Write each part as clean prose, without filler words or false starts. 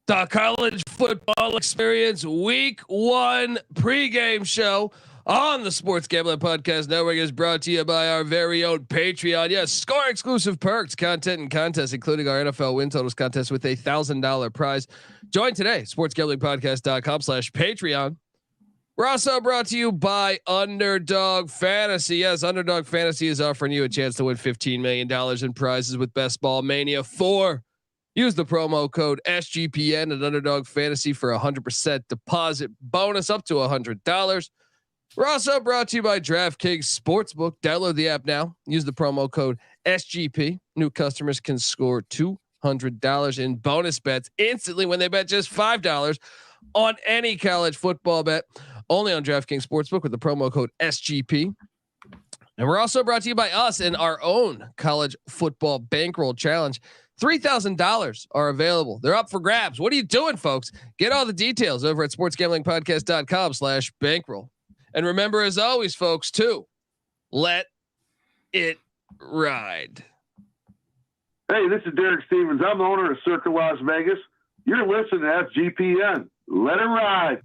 The college football experience week 1 pregame show on the Sports Gambling Podcast Network is brought to you by our very own Patreon. Yes, score exclusive perks, content and contests, including our NFL win totals contest with $1,000 prize. Join today, sportsgamblingpodcast.com/Patreon. We're also brought to you by Underdog Fantasy. Yes, Underdog Fantasy is offering you a chance to win $15 million in prizes with Best Ball Mania 4. Use the promo code SGPN at Underdog Fantasy for 100% deposit bonus up to $100. We're also brought to you by DraftKings Sportsbook. Download the app now. Use the promo code SGP. New customers can score $200 in bonus bets instantly when they bet just $5 on any college football bet. Only on DraftKings Sportsbook with the promo code SGP. And we're also brought to you by us and our own college football bankroll challenge. $3,000 are available. They're up for grabs. What are you doing, folks? Get all the details over at sportsgamblingpodcast.com/bankroll. And remember, as always, folks, to let it ride. Hey, this is Derek Stevens. I'm the owner of Circa Las Vegas. You're listening to SGPN. Let it ride.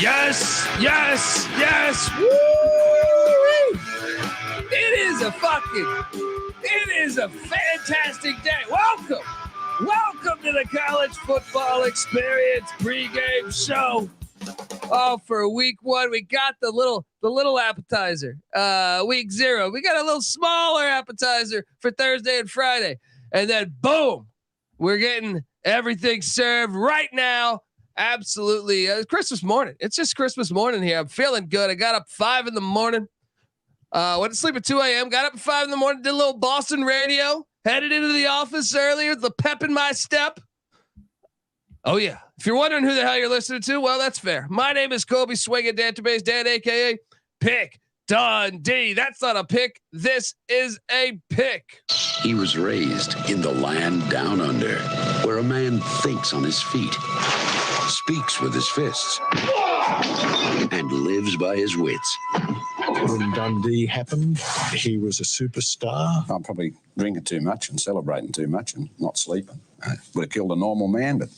Yes, yes, yes. Woo! It is a fantastic day. Welcome to the college football experience pregame show. Oh, for week 1, we got the little appetizer. Week 0, we got a little smaller appetizer for Thursday and Friday. And then boom, we're getting everything served right now. Absolutely. Christmas morning. It's just Christmas morning here. I'm feeling good. I got up 5 in the morning. Went to sleep at 2 a.m. Got up at 5 in the morning, did a little Boston radio, headed into the office earlier, the pep in my step. Oh yeah. If you're wondering who the hell you're listening to, well, that's fair. My name is Kobe Swinging Database Dan, AKA Pick Dundee. That's not a pick. This is a pick. He was raised in the land down under, where a man thinks on his feet, speaks with his fists, and lives by his wits. When Dundee happened, he was a superstar. I'm probably drinking too much and celebrating too much and not sleeping. Would have killed a normal man, but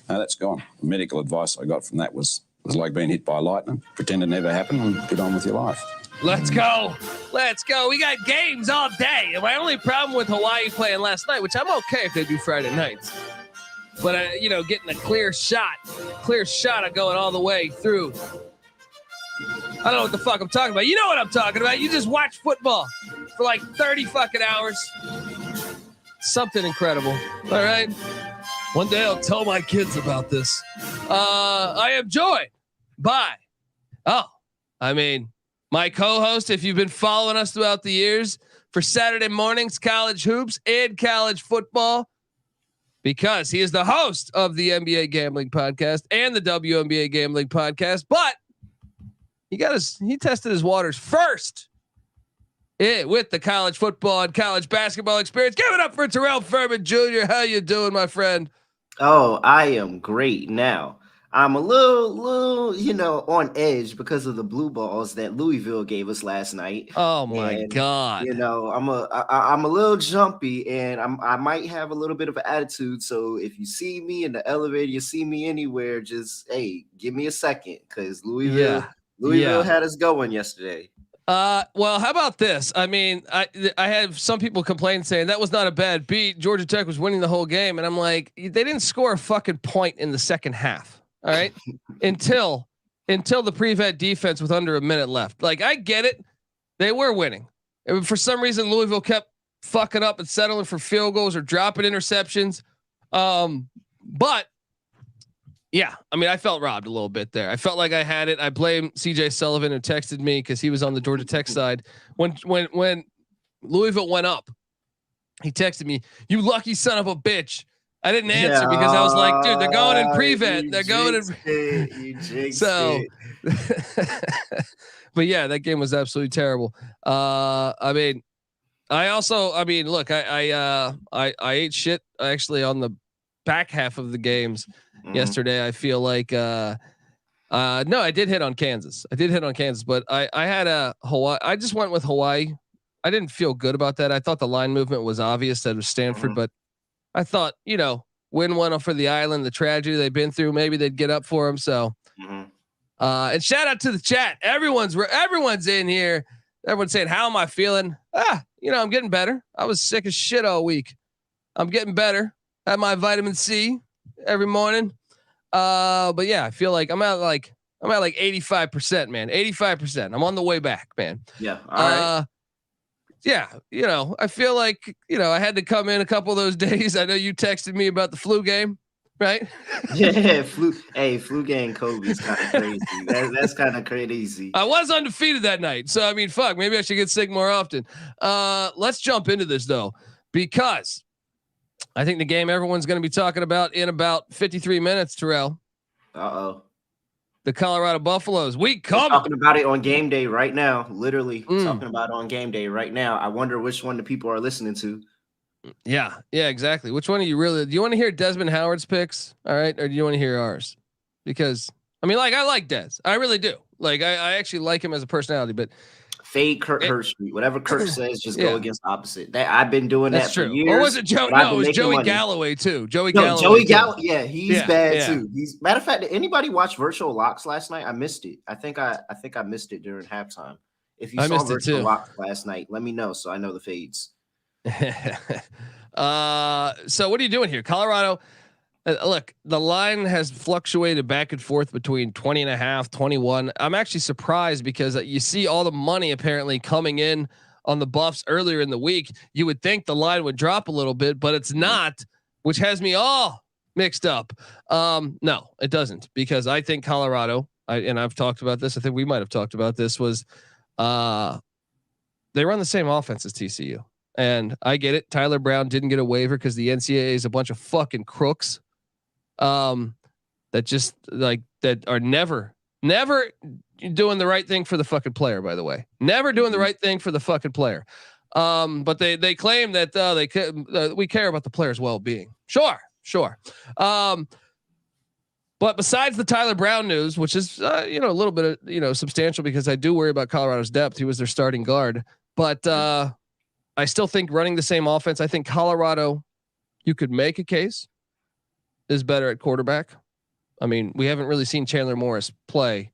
no, that's gone. The medical advice I got from that was like being hit by lightning. Pretend it never happened and get on with your life. Let's go. We got games all day. My only problem with Hawaii playing last night, which I'm okay if they do Friday nights, but getting a clear shot of going all the way through. I don't know what the fuck I'm talking about. You know what I'm talking about. You just watch football for like 30 fucking hours. Something incredible. All right. One day I'll tell my kids about this. I am joined by, my co-host, if you've been following us throughout the years for Saturday mornings, college hoops and college football, because he is the host of the NBA Gambling Podcast and the WNBA Gambling Podcast, but he tested his waters first with the college football and college basketball experience. Give it up for Terrell Furman Jr. How you doing, my friend? Oh, I am great now. I'm a little, on edge because of the blue balls that Louisville gave us last night. Oh my God! I'm a little jumpy, and I might have a little bit of an attitude. So if you see me in the elevator, you see me anywhere, just give me a second, because Louisville had us going yesterday. Well, how about this? I mean, I have some people complain saying that was not a bad beat. Georgia Tech was winning the whole game, and I'm like, they didn't score a fucking point in the second half. All right. until the prevent defense with under a minute left. Like, I get it. They were winning. And for some reason, Louisville kept fucking up and settling for field goals or dropping interceptions. But yeah, I mean, I felt robbed a little bit there. I felt like I had it. I blame CJ Sullivan, who texted me because he was on the Georgia Tech side. When Louisville went up, he texted me, "You lucky son of a bitch. I didn't answer because I was like, dude, they're going in prevent. You They're going in. You jinxed So, it. but yeah, that game was absolutely terrible. I mean, look, I ate shit actually on the back half of the games yesterday. I feel like, no, I did hit on Kansas. But I had a Hawaii. I just went with Hawaii. I didn't feel good about that. I thought the line movement was obvious that it was Stanford, but I thought, win one for the island, the tragedy they've been through, maybe they'd get up for them. So, and shout out to the chat. Everyone's in here. Everyone's saying, how am I feeling? I'm getting better. I was sick as shit all week. I'm getting better. Had my vitamin C every morning. But yeah, I feel like I'm at like 85%, man. 85%. I'm on the way back, man. Yeah. All right. Yeah, I feel like, I had to come in a couple of those days. I know you texted me about the flu game, right? Yeah, flu game Kobe's kind of crazy. That's kind of crazy. I was undefeated that night. So, I mean, fuck, maybe I should get sick more often. Let's jump into this, though, because I think the game everyone's going to be talking about in about 53 minutes, Terrell. Uh-oh. The Colorado Buffaloes. We come talking about it on game day right now. Literally talking about it on game day right now. I wonder which one the people are listening to. Yeah, exactly. Which one do you want to hear Desmond Howard's picks? All right. Or do you want to hear ours? Because I like Des. I really do. Like, I actually like him as a personality, but fade Kurt Hershey. Whatever Kurt says, just go against opposite. I've been doing that for years. Or was it Joe? No, it was Joey money. Galloway too. Joey Galloway. Yeah, he's bad too. Matter of fact, did anybody watch Virtual Locks last night? I missed it. I think I missed it during halftime. If you saw Virtual Locks last night, let me know so I know the fades. So what are you doing here, Colorado? Look, the line has fluctuated back and forth between 20.5, 21. I'm actually surprised because you see all the money apparently coming in on the Buffs earlier in the week. You would think the line would drop a little bit, but it's not, which has me all mixed up. No, it doesn't, because I think Colorado, and I've talked about this. I think we might have talked about this, was they run the same offense as TCU. And I get it. Tyler Brown didn't get a waiver because the NCAA is a bunch of fucking crooks. That just that are never doing the right thing for the fucking player, by the way, never doing the right thing for the fucking player. But they claim that we care about the player's well-being. Sure. But besides the Tyler Brown news, which is, a little bit of, substantial, because I do worry about Colorado's depth. He was their starting guard, but, I still think running the same offense, I think Colorado, you could make a case, is better at quarterback. I mean, we haven't really seen Chandler Morris play,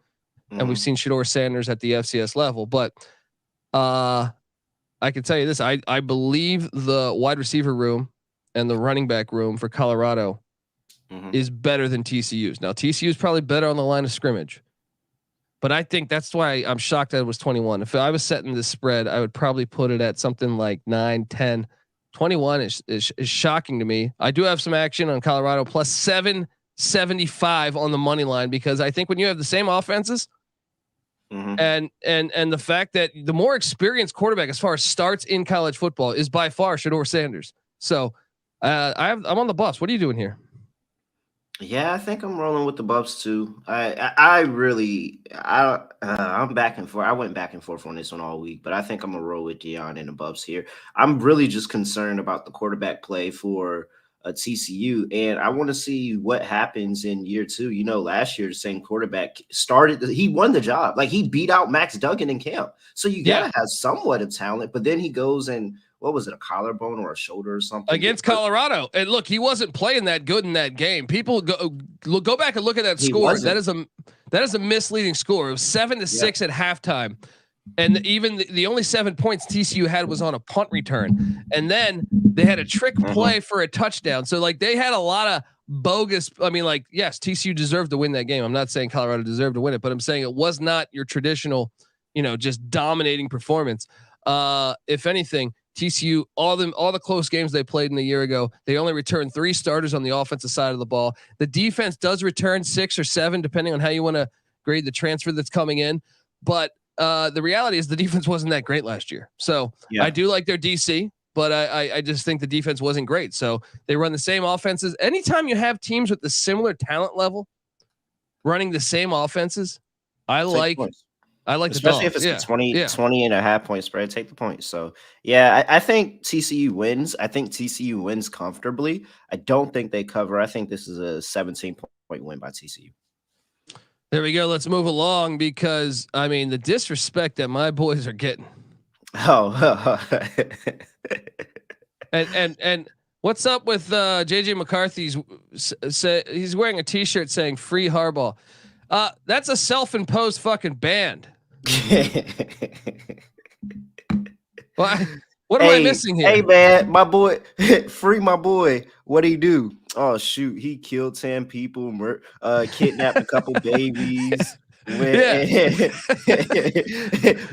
and we've seen Shedeur Sanders at the FCS level, but I can tell you this. I believe the wide receiver room and the running back room for Colorado is better than TCU's. Now, TCU is probably better on the line of scrimmage, but I think that's why I'm shocked that it was 21. If I was setting this spread, I would probably put it at something like 9, 10. 21 is shocking to me. I do have some action on Colorado plus 775 on the money line, because I think when you have the same offenses and the fact that the more experienced quarterback as far as starts in college football is by far Shedeur Sanders. So I'm on the Buffs. What are you doing here? Yeah, I think I'm rolling with the Buffs too. I'm back and forth. I went back and forth on this one all week, but I think I'm gonna roll with Deion and the Buffs here. I'm really just concerned about the quarterback play for TCU, and I want to see what happens in year 2. Last year the same quarterback he won the job. Like, he beat out Max Duggan in camp. So you gotta have somewhat of talent, but then he goes and, what was it, a collarbone or a shoulder or something against Colorado? And look, he wasn't playing that good in that game. People go back and look at that score. That is a misleading score. It was 7-6 at halftime. And even the only 7 points TCU had was on a punt return. And then they had a trick play for a touchdown. So they had a lot of bogus. I mean, yes, TCU deserved to win that game. I'm not saying Colorado deserved to win it, but I'm saying it was not your traditional, just dominating performance. If anything, TCU, all the close games they played in a year ago, they only returned 3 starters on the offensive side of the ball. The defense does return 6 or 7, depending on how you want to grade the transfer that's coming in. But the reality is the defense wasn't that great last year. So I do like their DC. but I just think the defense wasn't great. So they run the same offenses. Anytime you have teams with the similar talent level running the same offenses, I like especially the if it's dogs. 20 and a half point spread, take the points. So yeah, I think TCU wins. I think TCU wins comfortably. I don't think they cover. I think this is a 17-point win by TCU. There we go. Let's move along because I mean the disrespect that my boys are getting. Oh, and what's up with JJ McCarthy's? He's wearing a T-shirt saying "Free Harbaugh." That's a self-imposed fucking ban. What am I missing here? Hey man, my boy, free my boy. What'd he do? Oh shoot, he killed 10 people, kidnapped a couple babies.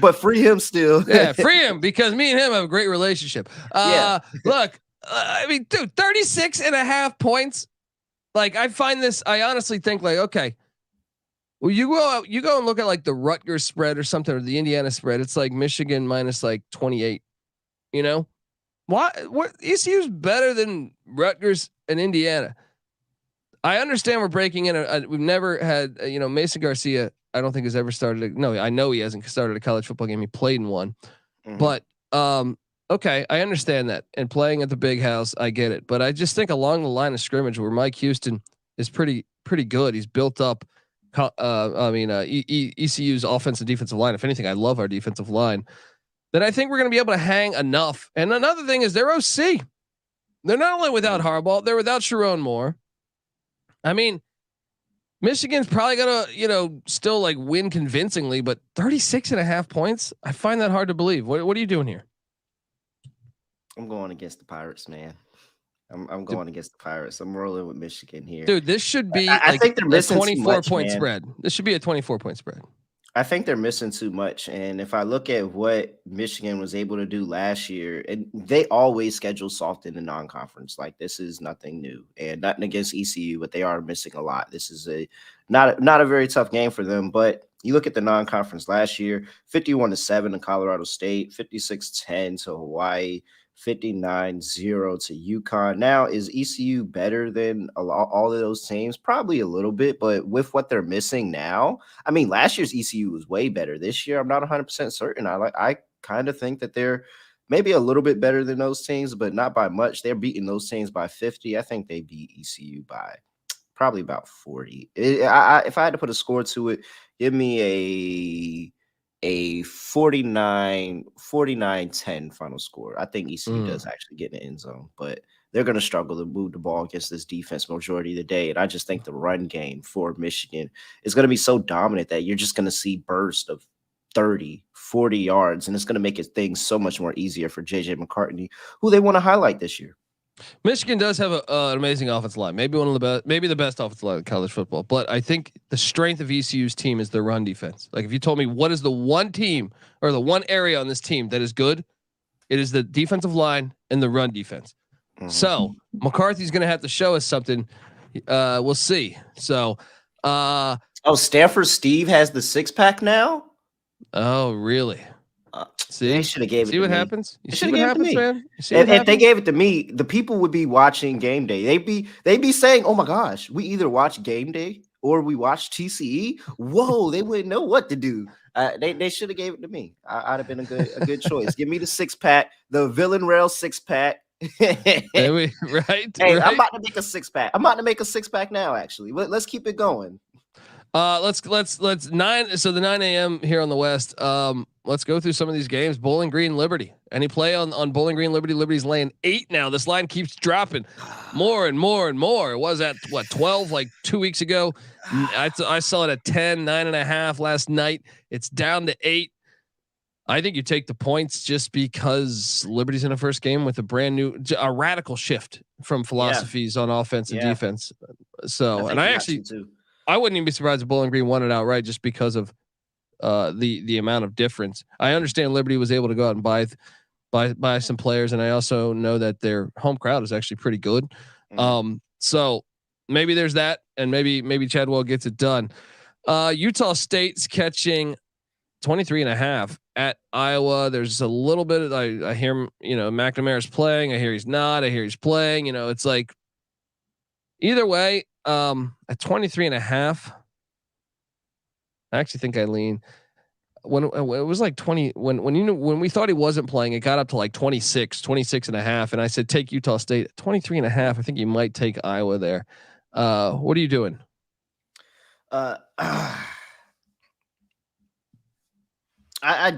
But free him still. Yeah, free him because me and him have a great relationship. Look, I mean, dude, 36.5 points. Like I honestly think like, okay, well, you go and look at like the Rutgers spread or something, or the Indiana spread. It's like Michigan minus like 28. You know, what ECU's better than Rutgers and Indiana. I understand we're breaking in. We've never had, Mason Garcia. I don't think has ever started. No, I know he hasn't started a college football game. He played in one, but okay, I understand that. And playing at the big house, I get it. But I just think along the line of scrimmage where Mike Houston is pretty good. He's built up. ECU's offensive defensive line. If anything, I love our defensive line. Then I think we're going to be able to hang enough. And another thing is their OC. They're not only without Harbaugh, they're without Sharon Moore. I mean, Michigan's probably going to, still like win convincingly, but 36.5 points. I find that hard to believe. What are you doing here? I'm going against the Pirates, man. I'm going against the Pirates. I'm rolling with Michigan here. Dude, this should be I think they're missing 24-point spread. This should be a 24-point spread. I think they're missing too much. And if I look at what Michigan was able to do last year, and they always schedule soft in the non-conference. Like this is nothing new, and nothing against ECU, but they are missing a lot. This is not a very tough game for them. But you look at the non-conference last year, 51-7 to Colorado State, 56-10 to Hawaii, 59-0 to UConn. Now, is ECU better than all of those teams? Probably a little bit, but with what they're missing now, I mean, last year's ECU was way better. This year, I'm not 100% certain. I kind of think that they're maybe a little bit better than those teams, but not by much. They're beating those teams by 50. I think they beat ECU by probably about 40. If I had to put a score to it, give me a 49-10 final score. I think ECU does actually get in the end zone, but they're going to struggle to move the ball against this defense majority of the day. And I just think the run game for Michigan is going to be so dominant that you're just going to see bursts of 30, 40 yards, and it's going to make things so much more easier for JJ McCartney, who they want to highlight this year. Michigan does have an amazing offensive line, maybe one of the best, maybe the best offensive line in college football. But I think the strength of ECU's team is their run defense. Like if you told me what is the one team or the one area on this team that is good, it is the defensive line and the run defense. So McCarthy's going to have to show us something. We'll see. So, Stanford Steve has the 6-pack now. Oh, really? See, they should have gave it. See what me. happens. You see what happens, man. If they gave it to me, the people would be watching Game Day. They'd be saying, "Oh my gosh, we either watch Game Day or we watch TCE." Whoa, they wouldn't know what to do. They should have gave it to me. I'd have been a good choice. Give me the 6-pack, the Villain Rail 6-pack. Right. Hey, right. I'm about to make a 6-pack. I'm about to make a 6-pack now. Actually, let's keep it going. Let's 9. So the 9 a.m. here on the West. Let's go through some of these games. Bowling Green, Liberty. Any play on Bowling Green, Liberty? Liberty's laying 8 now. This line keeps dropping more and more and more. It was at 12 like 2 weeks ago. I saw it at 10, 9.5 last night. It's down to 8. I think you take the points just because Liberty's in a first game with a radical shift from philosophies on offense and defense. So, I wouldn't even be surprised if Bowling Green won it outright just because of the amount of difference. I understand Liberty was able to go out and buy some players, and I also know that their home crowd is actually pretty good. So maybe there's that, and maybe Chadwell gets it done. Utah State's catching 23.5 at Iowa. There's a little bit of, I hear, McNamara's playing. I hear he's not. I hear he's playing. It's like either way, at 23.5, I actually think I lean when it was like 20, when we thought he wasn't playing, it got up to like 26.5. And I said, take Utah State at 23.5. I think you might take Iowa there. What are you doing? I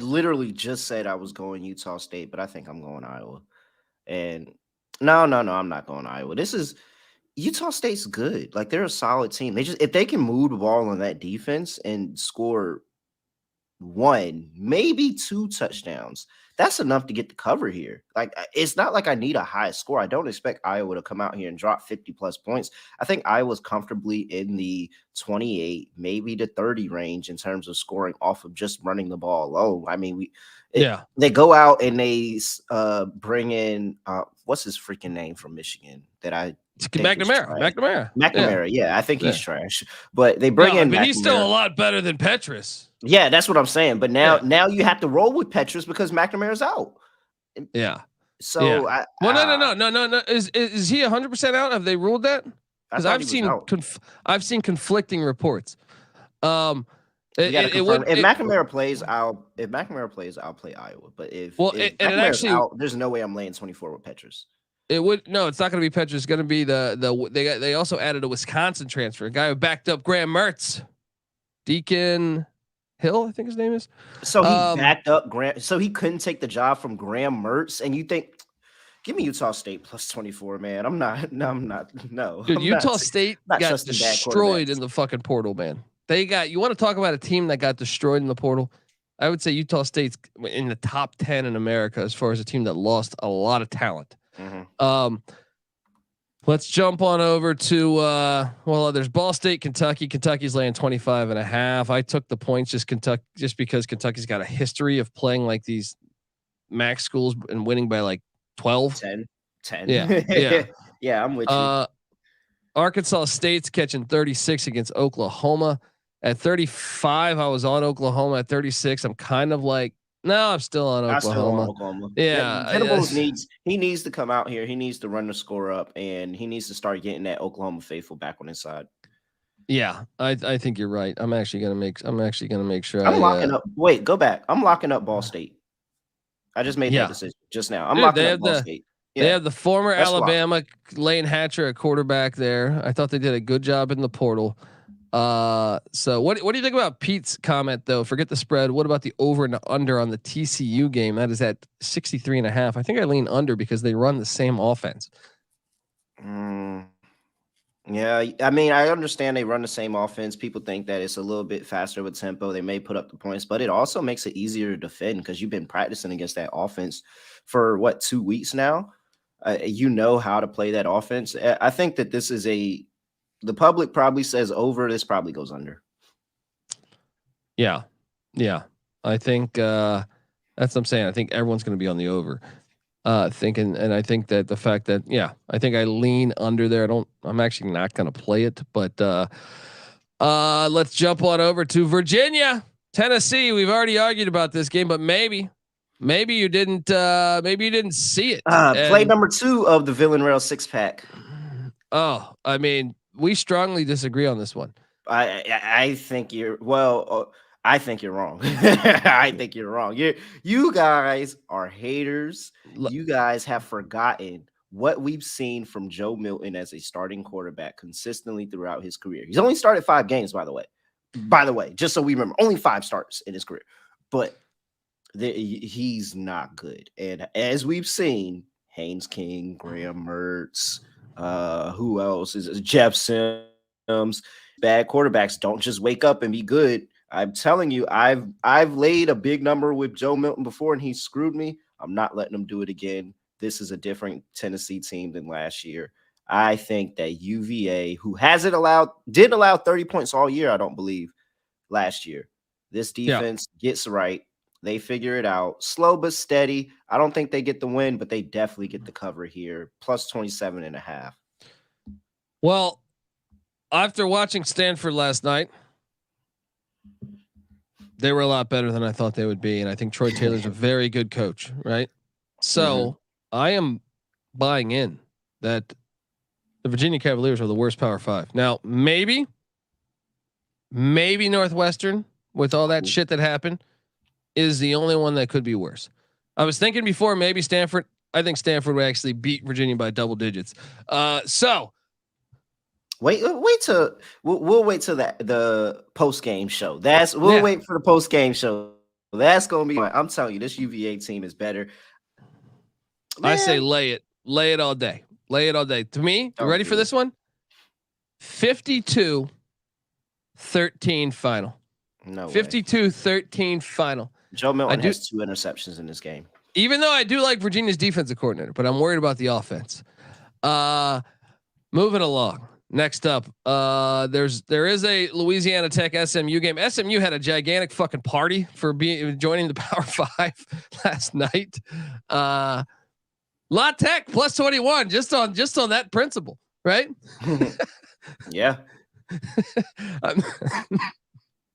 literally just said I was going Utah State, but I think I'm going Iowa. And no, I'm not going Iowa. Utah State's good. Like, they're a solid team. If they can move the ball on that defense and score 1, maybe 2 touchdowns, that's enough to get the cover here. Like, it's not like I need a high score. I don't expect Iowa to come out here and drop 50 plus points. I think Iowa's comfortably in the 28, maybe to 30 range in terms of scoring off of just running the ball alone. I mean, they go out and they bring in what's his freaking name from Michigan that I McNamara. Yeah, I think he's trash. But they bring in. But he's still a lot better than Petrus. Yeah, that's what I'm saying. But now you have to roll with Petrus because McNamara's out. Yeah. So no. Is he 100% out? Have they ruled that? Because I've seen conflicting reports. If McNamara plays, I'll play Iowa. But if McNamara's out, there's no way I'm laying 24 with Petrus. It's not going to be Petrus. It's going to be they also added a Wisconsin transfer, a guy who backed up Graham Mertz, Deacon Hill, I think his name is. So he backed up Graham. So he couldn't take the job from Graham Mertz. And you think, give me Utah State plus 24, man. I'm not. Dude, Utah State got destroyed in the fucking portal, man. You want to talk about a team that got destroyed in the portal? I would say Utah State's in the top 10 in America as far as a team that lost a lot of talent. Mm-hmm. Let's jump on over to there's Ball State, Kentucky. Kentucky's laying 25.5. I took the points just because Kentucky's got a history of playing like these MAC schools and winning by like 12. 10. Yeah. Yeah, I'm with you. Arkansas State's catching 36 against Oklahoma. At 35, I was on Oklahoma. At 36, I'm kind of like, no, I'm still on Oklahoma. Yeah, Venables needs to come out here. He needs to run the score up, and he needs to start getting that Oklahoma faithful back on his side. Yeah, I think you're right. I'm actually gonna make sure. I'm locking up. Wait, go back. I'm locking up Ball State. I just made that decision just now. I'm locking up Ball State. Yeah. They have the former Alabama Lane Hatcher at quarterback there. I thought they did a good job in the portal. So what do you think about Pete's comment though? Forget the spread. What about the over and under on the TCU game? That is at 63.5. I think I lean under because they run the same offense. Yeah, I mean, I understand they run the same offense. People think that it's a little bit faster with tempo. They may put up the points, but it also makes it easier to defend because you've been practicing against that offense for 2 weeks now. You know how to play that offense. I think that this is the public probably says over. This probably goes under. Yeah. I think that's what I'm saying. I think everyone's going to be on the over. Thinking, and I think that the fact that I think I lean under there. I'm actually not going to play it, but let's jump on over to Virginia, Tennessee. We've already argued about this game, but maybe you didn't see it. Play number 2 of the Villain Rail 6-pack. Oh, I mean, we strongly disagree on this one. I think you're I think you're wrong. I think you're wrong. You guys are haters. You guys have forgotten what we've seen from Joe Milton as a starting quarterback consistently throughout his career. He's only started 5 games, by the way. Just so we remember, only 5 starts in his career. But he's not good. And as we've seen, Haynes King, Graham Mertz, who else is Jeff Sims? Bad quarterbacks don't just wake up and be good. I'm telling you, I've laid a big number with Joe Milton before, and he screwed me. I'm not letting him do it again. This is a different Tennessee team than last year. I think that UVA, who did allow 30 points all year, I don't believe, last year. This defense gets right. They figure it out. Slow but steady. I don't think they get the win, but they definitely get the cover here. Plus 27.5. Well, after watching Stanford last night, They were a lot better than I thought they would be, and I think Troy Taylor's a very good coach, right? So I am buying in that the Virginia Cavaliers are the worst Power 5. Now, maybe Northwestern, with all that shit that happened, is the only one that could be worse. I was thinking before maybe Stanford. I think Stanford would actually beat Virginia by double digits. So wait till we'll wait till the post game show. We'll wait for the post game show. That's gonna be. I'm telling you, this UVA team is better. Man. I say lay it all day. Lay it all day. To me, you ready for this one? 52-13 final. No 52-13 final. Joe Milton has 2 interceptions in this game. Even though I do like Virginia's defensive coordinator, but I'm worried about the offense. Moving along. Next up, there is a Louisiana Tech SMU game. SMU had a gigantic fucking party for joining the Power 5 last night. La Tech plus 21 just on that principle, right? Yeah.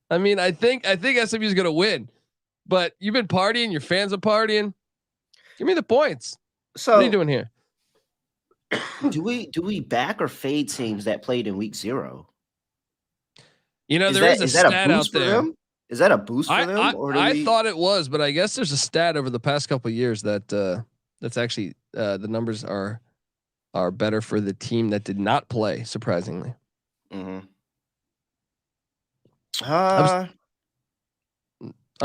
I mean, I think SMU is going to win, but you've been partying. Your fans are partying. Give me the points. So what are you doing here? Do we back or fade teams that played in week 0? You know, there is a stat out there. Is that a boost for them? I thought it was, but I guess there's a stat over the past couple of years that that's actually the numbers are better for the team that did not play. Surprisingly, I'm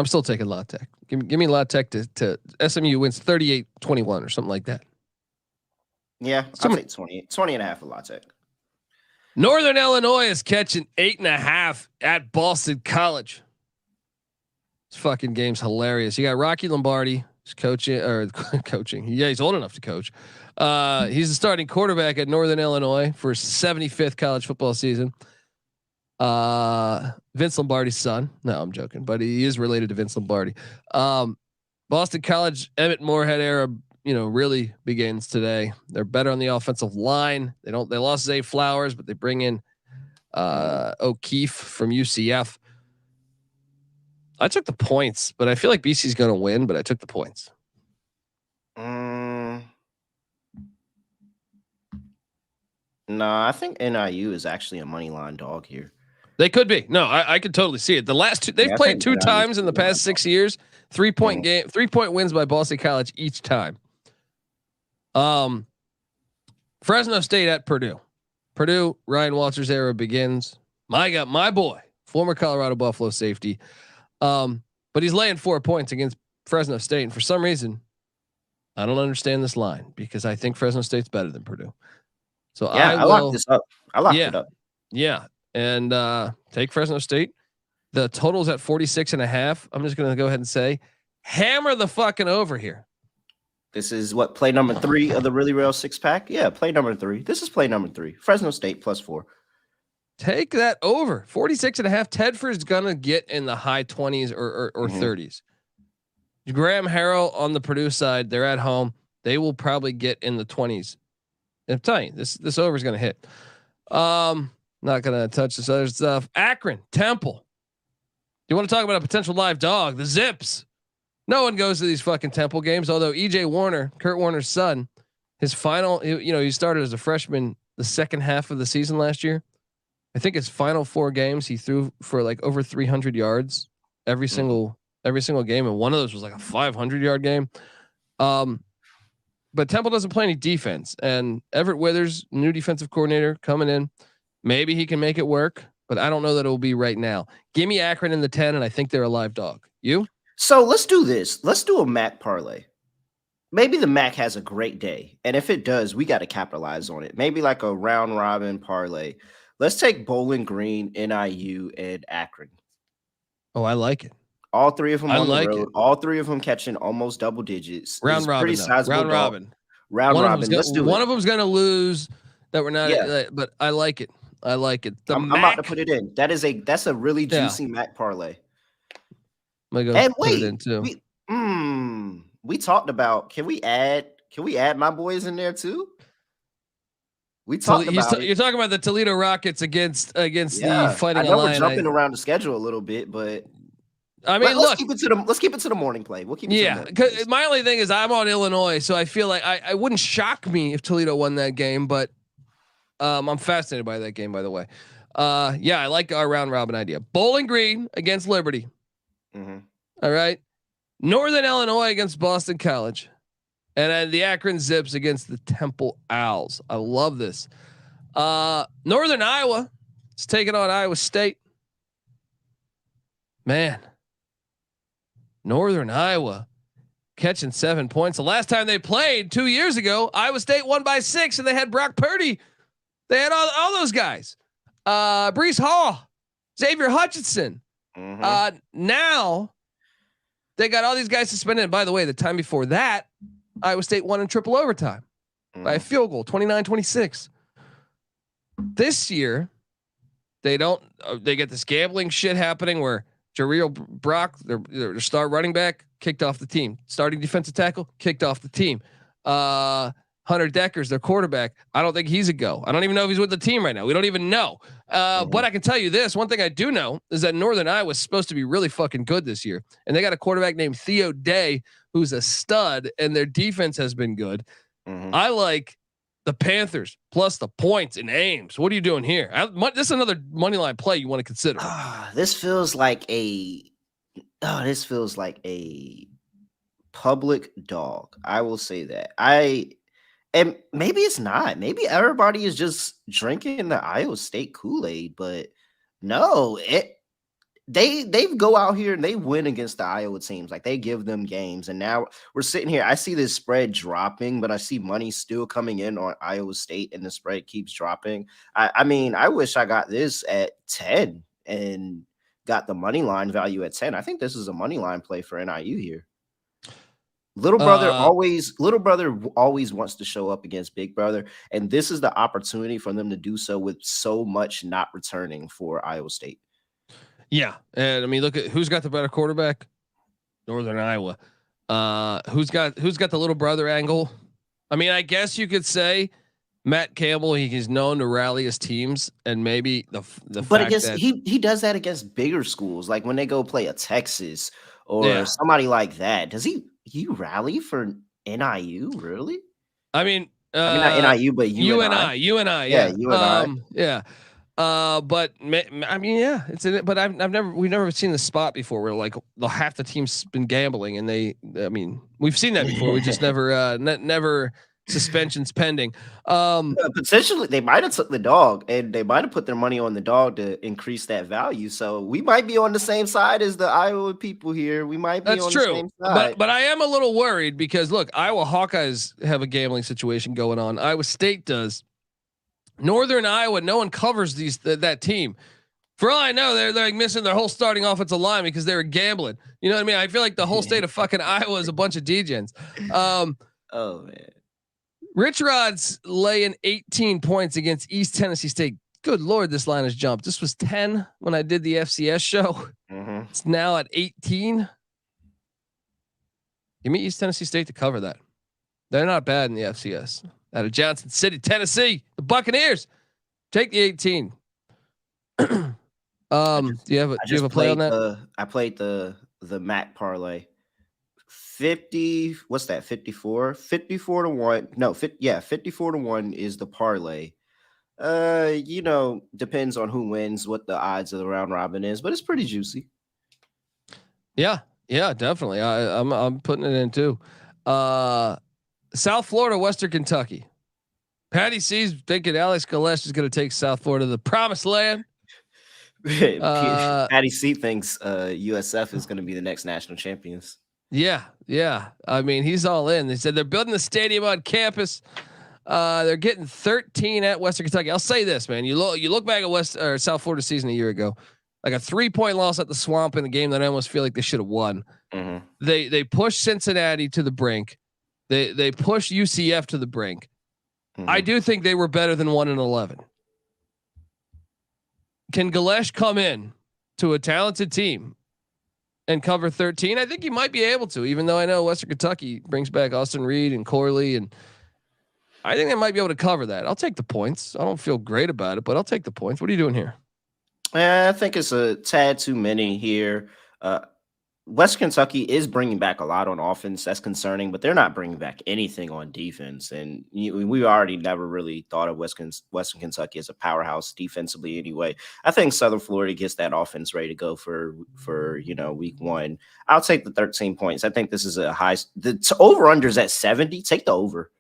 still taking La Tech. Give me La Tech to SMU wins 38-21 or something like that. Yeah, I'll take 20 and a half for La Tech. Northern Illinois is catching 8.5 at Boston College. This fucking game's hilarious. You got Rocky Lombardi coaching. Yeah, he's old enough to coach. He's the starting quarterback at Northern Illinois for his 75th college football season. Vince Lombardi's son. No, I'm joking, but he is related to Vince Lombardi. Boston College Emmett Morehead era, really begins today. They're better on the offensive line. They lost Zay Flowers, but they bring in O'Keefe from UCF. I took the points, but I feel like BC's going to win, but I took the points. No, I think NIU is actually a money line dog here. They could be. No, I could totally see it. The last two, they've played 2 times in the past 6 years. 3-point game, 3-point wins by Boston College each time. Fresno State at Purdue. Purdue, Ryan Walters era begins. My boy, former Colorado Buffalo safety. But he's laying 4 points against Fresno State. And for some reason, I don't understand this line because I think Fresno State's better than Purdue. So I locked this up. I locked it up. Yeah. And take Fresno State. The total's at 46.5. I'm just going to go ahead and say, hammer the fucking over here. This is what play number 3 of the Really Real 6-pack. Yeah, play number 3. This is play number 3. Fresno State plus 4. Take that over 46.5. Tedford's gonna get in the high 20s or 30s. Graham Harrell on the Purdue side, they're at home. They will probably get in the 20s. I'm telling you, this over is gonna hit. Not gonna touch this other stuff. Akron, Temple. You want to talk about a potential live dog? The Zips. No one goes to these fucking Temple games. Although EJ Warner, Kurt Warner's son, his final, he started as a freshman the second half of the season last year. I think his final 4 games he threw for like over 300 yards every single game, and one of those was like a 500-yard game. But Temple doesn't play any defense, and Everett Withers, new defensive coordinator, coming in. Maybe he can make it work, but I don't know that it will be right now. Give me Akron in the 10, and I think they're a live dog. You? So let's do this. Let's do a MAC parlay. Maybe the MAC has a great day, and if it does, we got to capitalize on it. Maybe like a round robin parlay. Let's take Bowling Green, NIU, and Akron. Oh, I like it. All 3 of them on the road. All 3 of them catching almost double digits. Round robin. Round robin. Let's do it. One of them's going to lose. That we're not. But I like it. I like it. I'm about to put it in. That's a really juicy MAC parlay. I'm gonna go put it in too. We talked about. Can we add my boys in there too? We talked about. You're talking about the Toledo Rockets against the Fighting Illini. I know we're jumping around the schedule a little bit, but I mean, let's keep it to the morning play. We'll keep it. Yeah, because my only thing is I'm on Illinois, so I feel like I wouldn't shock me if Toledo won that game, but I'm fascinated by that game. By the way, yeah, I like our round robin idea. Bowling Green against Liberty. Mm-hmm. All right, Northern Illinois against Boston College, and then the Akron Zips against the Temple Owls. I love this. Northern Iowa is taking on Iowa State. Man. Northern Iowa catching 7 points. The last time they played 2 years ago, Iowa State won by 6, and they had Brock Purdy. They had all those guys. Brees Hall, Xavier Hutchinson. Mm-hmm. Now they got all these guys suspended. And by the way, the time before that, Iowa State won in triple overtime by a field goal, 29-26. This year, they get this gambling shit happening where Jarrell Brock, their star running back, kicked off the team. Starting defensive tackle, kicked off the team. Hunter Deckers, their quarterback. I don't think he's a go. I don't even know if he's with the team right now. We don't even know. But I can tell you this. One thing I do know is that Northern Iowa is supposed to be really fucking good this year. And they got a quarterback named Theo Day, who's a stud, and their defense has been good. I like the Panthers plus the points in Ames. What are you doing here? This is another money line play you want to consider. This feels like a public dog. I will say that. And maybe it's not. Maybe everybody is just drinking the Iowa State Kool-Aid, but no, they go out here and they win against the Iowa teams. Like, they give them games. And now we're sitting here. I see this spread dropping, but I see money still coming in on Iowa State, and the spread keeps dropping. I mean, I wish I got this at 10 and got the money line value at 10. I think this is a money line play for NIU here. Little brother always wants to show up against big brother, and this is the opportunity for them to do so with so much not returning for Iowa State. Yeah, and I mean, look at who's got the better quarterback. Northern Iowa. Who's got the little brother angle? I mean, I guess you could say Matt Campbell. He's known to rally his teams, and maybe the but fact against that he does that against bigger schools, like when they go play a Texas or somebody like that. Does he rally for NIU? Really? I mean, not NIU, but UNI. UNI. Yeah, UNI. Yeah. But I mean, yeah, it's in it. But we've never seen the spot before where like half the team's been gambling, and we've seen that before. We just never suspensions pending. Potentially, they might have took the dog, and they might have put their money on the dog to increase that value. So we might be on the same side as the Iowa people here. We might be on the same side. But I am a little worried because look, Iowa Hawkeyes have a gambling situation going on. Iowa State does. Northern Iowa, no one covers that team. For all I know, they're like missing their whole starting offensive line because they were gambling. You know what I mean? I feel like the whole state of fucking Iowa is a bunch of degens. Oh man. Rich Rod's laying 18 points against East Tennessee State. Good Lord, this line has jumped. This was 10 when I did the FCS show. It's now at 18. Give me East Tennessee State to cover that. They're not bad in the FCS. Out of Johnson City, Tennessee, the Buccaneers take the 18. Do you have a play on that? I played the MAC parlay. 50. What's that? 54. 54 to 1. No, 54 to 1 is the parlay. Depends on who wins, what the odds of the round robin is, but it's pretty juicy. Yeah, definitely. I'm putting it in too. South Florida, Western Kentucky. Patty C's thinking Alex Galesh is going to take South Florida to the promised land. Patty C thinks USF is going to be the next national champions. Yeah. I mean, he's all in. They said they're building the stadium on campus. They're getting 13 at Western Kentucky. I'll say this, man. You look back at South Florida season a year ago, like a 3-point loss at the Swamp in a game that I almost feel like they should have won. Mm-hmm. They pushed Cincinnati to the brink. They pushed UCF to the brink. Mm-hmm. I do think they were better than 1-11. Can Galesh come in to a talented team and cover 13? I think he might be able to, even though I know Western Kentucky brings back Austin Reed and Corley, and I think they might be able to cover that. I'll take the points. I don't feel great about it, but I'll take the points. What are you doing here? I think it's a tad too many here. West Kentucky is bringing back a lot on offense. That's concerning, but they're not bringing back anything on defense. And we already never really thought of Western Kentucky as a powerhouse defensively anyway. I think Southern Florida gets that offense ready to go for week 1. I'll take the 13 points. I think this is a high. The over-under's at 70. Take the over.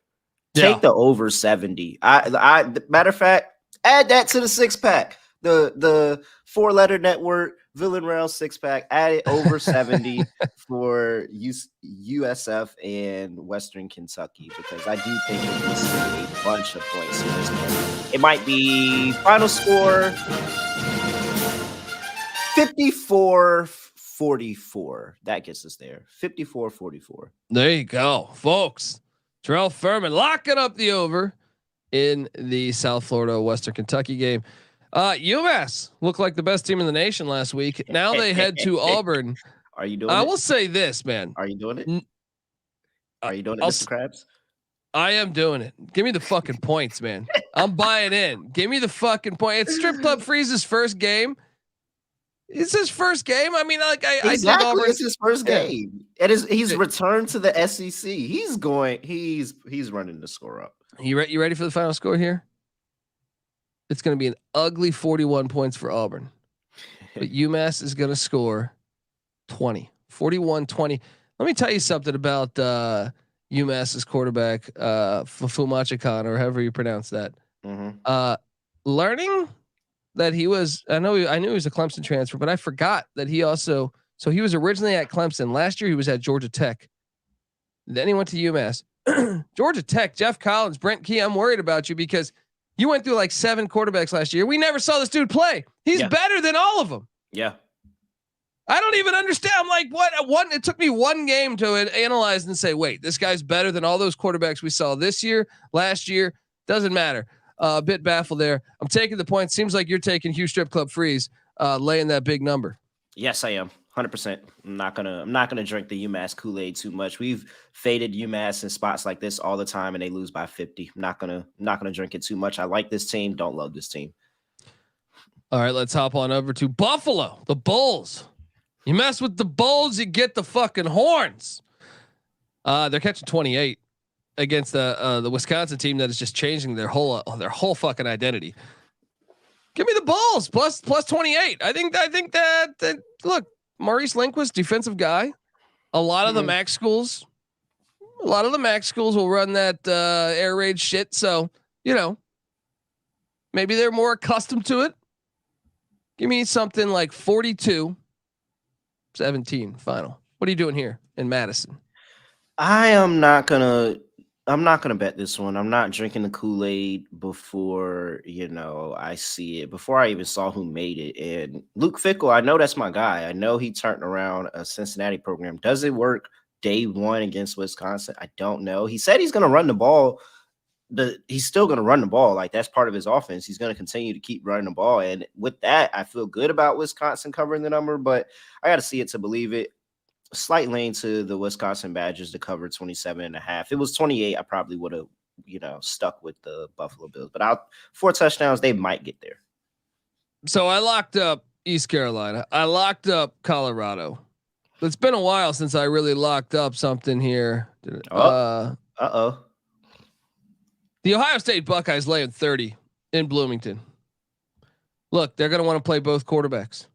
Take the over 70. I matter of fact, add that to the 6-pack. The 4-letter network Villanreal 6-pack, add it over 70 for USF and Western Kentucky, because I do think it will see a bunch of points in this game. It might be final score 54-44. That gets us there. 54-44. There you go, folks. Terrell Furman locking up the over in the South Florida Western Kentucky game. UMass looked like the best team in the nation last week. Now they head to Auburn. Are you doing I will say this, man. Are you doing it? Are you doing it, Mr. Krabs? I am doing it. Give me the fucking points, man. I'm buying in. Give me the fucking point. It's Strip Club Freeze's first game. It's his first game. I mean, like I think Auburn. It's his first game. He's returned to the SEC. He's running the score up. You ready for the final score here? It's going to be an ugly 41 points for Auburn, but UMass is going to score 41-20. Let me tell you something about UMass's quarterback, Fufumachikon, or however you pronounce that. Mm-hmm. Learning that I knew he was a Clemson transfer, but I forgot that he was originally at Clemson. Last year he was at Georgia Tech. Then he went to UMass. Georgia Tech, Jeff Collins, Brent Key, I'm worried about you because you went through like 7 quarterbacks last year. We never saw this dude play. He's better than all of them. Yeah. I don't even understand. I'm like, what? It took me one game to analyze and say, wait, this guy's better than all those quarterbacks we saw this year, last year. Doesn't matter. A bit baffled there. I'm taking the point. Seems like you're taking Hugh Strip Club Freeze, laying that big number. Yes, I am. 100%. I'm not gonna drink the UMass Kool-Aid too much. We've faded UMass in spots like this all the time, and they lose by 50. I'm not gonna drink it too much. I like this team. Don't love this team. All right, let's hop on over to Buffalo, the Bulls. You mess with the Bulls, you get the fucking horns. They're catching 28 against the Wisconsin team that is just changing their whole fucking identity. Give me the Bulls plus 28. I think that look, Maurice Lindquist, defensive guy. A lot of the MAC schools will run that air raid shit. So, maybe they're more accustomed to it. Give me something like 42-17 final. What are you doing here in Madison? I'm not gonna bet this one. I'm not drinking the Kool-Aid before, I see it, before I even saw who made it. And Luke Fickell, I know that's my guy. I know he turned around a Cincinnati program. Does it work day one against Wisconsin? I don't know. He said he's going to run the ball. He's still going to run the ball. Like, that's part of his offense. He's going to continue to keep running the ball. And with that, I feel good about Wisconsin covering the number, but I got to see it to believe it. Slight lane to the Wisconsin Badgers to cover 27.5. If it was 28, I probably would have, stuck with the Buffalo Bills. But 4 touchdowns, they might get there. So I locked up East Carolina. I locked up Colorado. It's been a while since I really locked up something here. The Ohio State Buckeyes laying 30 in Bloomington. Look, they're going to want to play both quarterbacks.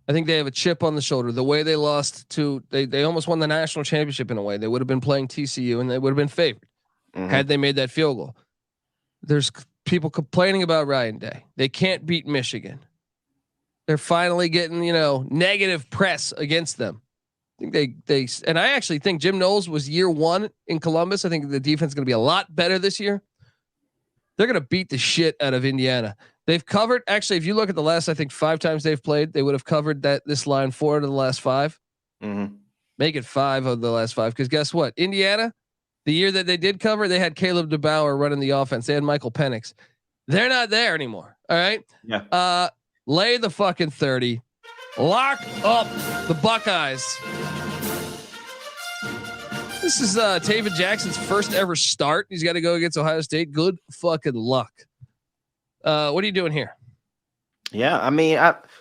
I think they have a chip on the shoulder. The way they lost they almost won the national championship in a way. They would have been playing TCU and they would have been favored had they made that field goal. There's people complaining about Ryan Day. They can't beat Michigan. They're finally getting, negative press against them. I think and I actually think Jim Knowles was year 1 in Columbus. I think the defense is going to be a lot better this year. They're going to beat the shit out of Indiana. They've covered, actually, if you look at the last, I think 5 times they've played, they would have covered this line 4 out of the last 5. Make it 5 of the last 5. Because guess what? Indiana, the year that they did cover, they had Caleb DeBauer running the offense. They had Michael Penix. They're not there anymore. All right. Yeah. Lay the fucking 30. Lock up the Buckeyes. This is Taven Jackson's first ever start. He's got to go against Ohio State. Good fucking luck. What are you doing here? Yeah, I mean,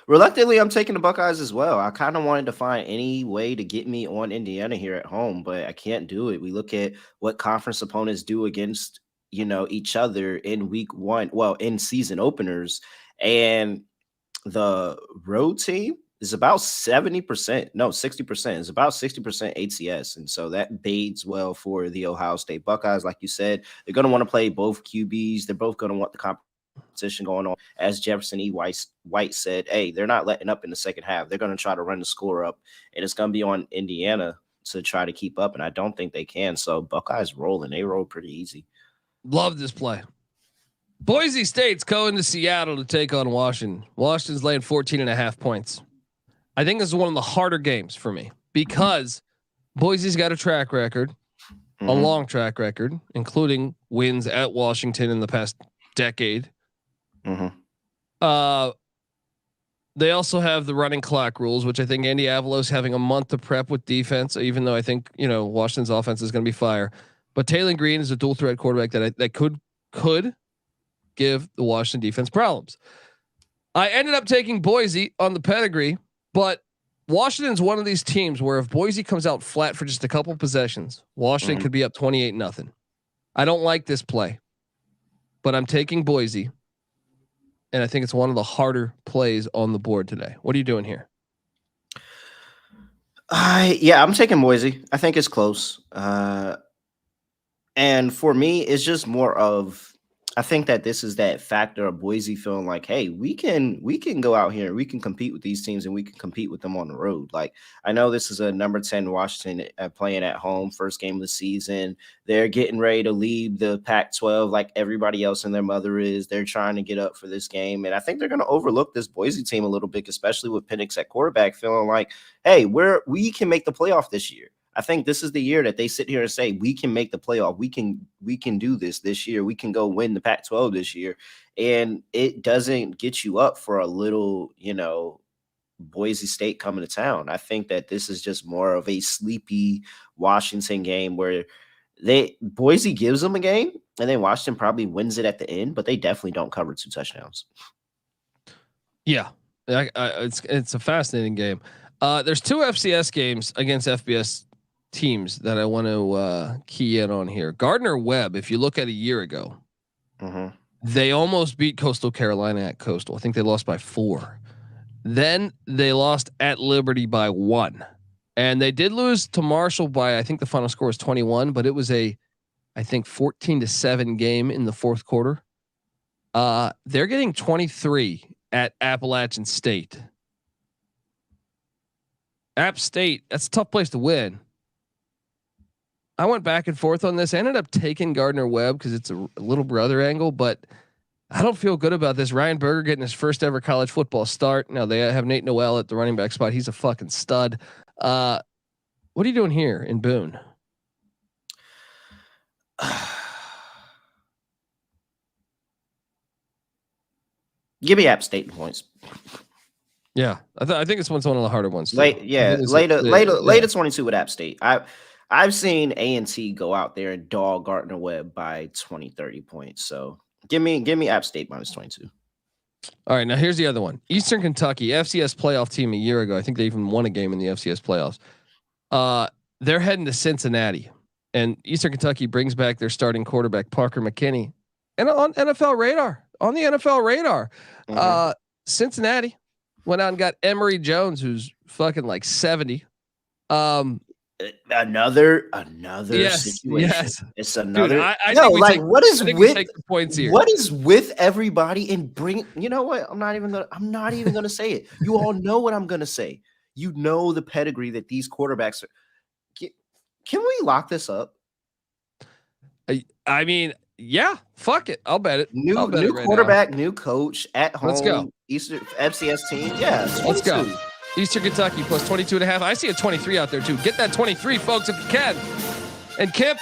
Reluctantly, I'm taking the Buckeyes as well. I kind of wanted to find any way to get me on Indiana here at home, but I can't do it. We look at what conference opponents do against, each other in week one, well, in season openers, and the road team is about 70%, no, 60%. It's about 60% ATS. And so that bodes well for the Ohio State Buckeyes. Like you said, they're going to want to play both QBs. They're both going to want the competition going on. As Jefferson E. White said, hey, they're not letting up in the second half. They're going to try to run the score up, and it's going to be on Indiana to try to keep up. And I don't think they can. So Buckeyes rolling. They roll pretty easy. Love this play. Boise State's going to Seattle to take on Washington. Washington's laying 14.5 points. I think this is one of the harder games for me because Boise's got a track record, a long track record, including wins at Washington in the past decade. They also have the running clock rules, which I think Andy Avalos having a month to prep with defense, even though I think, Washington's offense is going to be fire. But Taylor Green is a dual threat quarterback that could give the Washington defense problems. I ended up taking Boise on the pedigree, but Washington's one of these teams where if Boise comes out flat for just a couple possessions, Washington could be up 28-0. I don't like this play, but I'm taking Boise, and I think it's one of the harder plays on the board today. What are you doing here? I'm taking Boise. I think it's close. And for me, it's just more of, I think that this is that factor of Boise feeling like, hey, we can go out here and we can compete with these teams and we can compete with them on the road. Like, I know this is a number 10 Washington playing at home, first game of the season. They're getting ready to leave the Pac-12 like everybody else and their mother is. They're trying to get up for this game. And I think they're going to overlook this Boise team a little bit, especially with Penix at quarterback, feeling like, hey, we can make the playoff this year. I think this is the year that they sit here and say, we can make the playoff. We can do this year. We can go win the Pac-12 this year. And it doesn't get you up for a little, Boise State coming to town. I think that this is just more of a sleepy Washington game where Boise gives them a game and then Washington probably wins it at the end, but they definitely don't cover 2 touchdowns. Yeah. It's a fascinating game. There's 2 FCS games against FBS teams that I want to key in on here. Gardner-Webb, if you look at a year ago, they almost beat Coastal Carolina at Coastal. I think they lost by 4. Then they lost at Liberty by 1. And they did lose to Marshall by, I think the final score was 21, but it was I think 14-7 game in the fourth quarter. They're getting 23 at Appalachian State. App State, that's a tough place to win. I went back and forth on this. I ended up taking Gardner-Webb because it's a little brother angle, but I don't feel good about this. Ryan Berger getting his first ever college football start. Now they have Nate Noel at the running back spot. He's a fucking stud. What are you doing here in Boone? Give me App State points. Yeah, I think it's one of the harder ones. Later 22 with App State. I've seen A&T go out there and dog Gardner-Webb by 20, 30 points. So give me App State minus 22. All right, now here's the other one. Eastern Kentucky, FCS playoff team a year ago. I think they even won a game in the FCS playoffs. They're heading to Cincinnati, and Eastern Kentucky brings back their starting quarterback Parker McKinney, and on the NFL radar. Cincinnati went out and got Emory Jones, who's fucking like 70. Another situation. Yes. It's another. Dude, what is with the points here? What is with everybody and bring? You know what? I'm not even gonna say it. You all know what I'm gonna say. You know the pedigree that these quarterbacks are. Can we lock this up? I mean, yeah. Fuck it. I'll bet it. New right quarterback, now. new coach at home. Let's go. Eastern FCS team. Yeah, let's go. Eastern Kentucky plus 22.5. I see a 23 out there too. Get that 23, folks, if you can. And Kip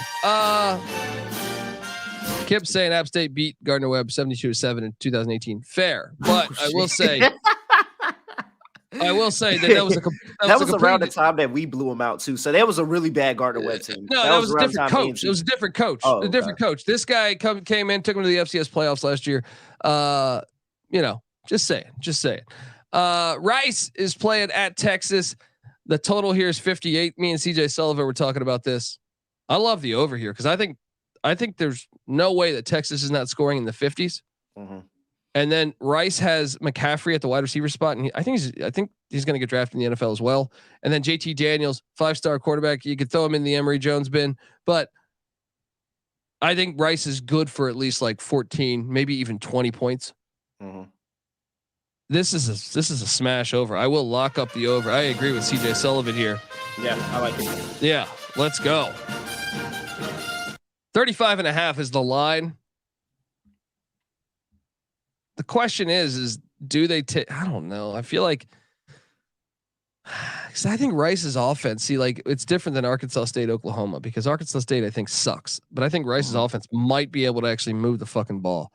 saying App State beat Gardner-Webb 72-7 in 2018. Fair, but I will say that was around the time that we blew them out too. So that was a really bad Gardner-Webb team. No, that was a different coach. It was a different coach. A different coach. This guy came in, took him to the FCS playoffs last year. Just saying. Rice is playing at Texas. The total here is 58. Me and CJ Sullivan were talking about this. I love the over here because I think there's no way that Texas is not scoring in the 50s. Mm-hmm. And then Rice has McCaffrey at the wide receiver spot, and I think he's going to get drafted in the NFL as well. And then JT Daniels, 5-star quarterback. You could throw him in the Emory Jones bin, but I think Rice is good for at least like 14, maybe even 20 points. Mm-hmm. This is a smash over. I will lock up the over. I agree with CJ Sullivan here. Yeah, I like it. Yeah, let's go. 35.5 is the line. The question is do they take? I don't know. I feel like, because I think Rice's offense, it's different than Arkansas State, Oklahoma, because Arkansas State I think sucks, but I think Rice's offense might be able to actually move the fucking ball.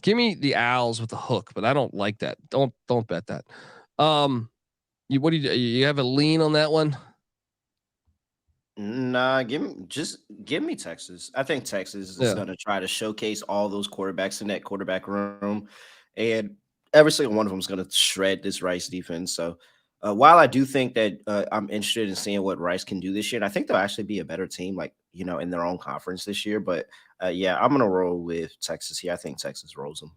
Give me the Owls with the hook, but I don't like that. Don't bet that. You have a lean on that one? Nah, give me Texas. I think Texas is going to try to showcase all those quarterbacks in that quarterback room, and every single one of them is going to shred this Rice defense. So while I do think that I'm interested in seeing what Rice can do this year, and I think they'll actually be a better team, in their own conference this year. But yeah, I'm going to roll with Texas here. I think Texas rolls them.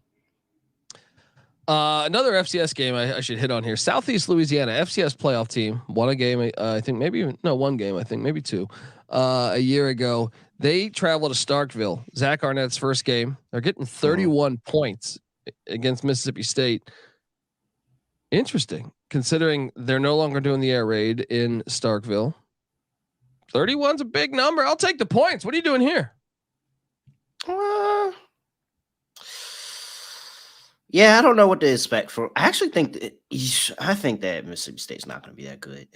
Another FCS game I should hit on here. Southeast Louisiana FCS playoff team won a game. I think one game. I think maybe two. A year ago, they traveled to Starkville. Zach Arnett's first game. They're getting 31 points against Mississippi State. Interesting, considering they're no longer doing the air raid in Starkville. 31's a big number. I'll take the points. What are you doing here? Yeah, I don't know what to expect from. I actually think that Mississippi State's not going to be that good.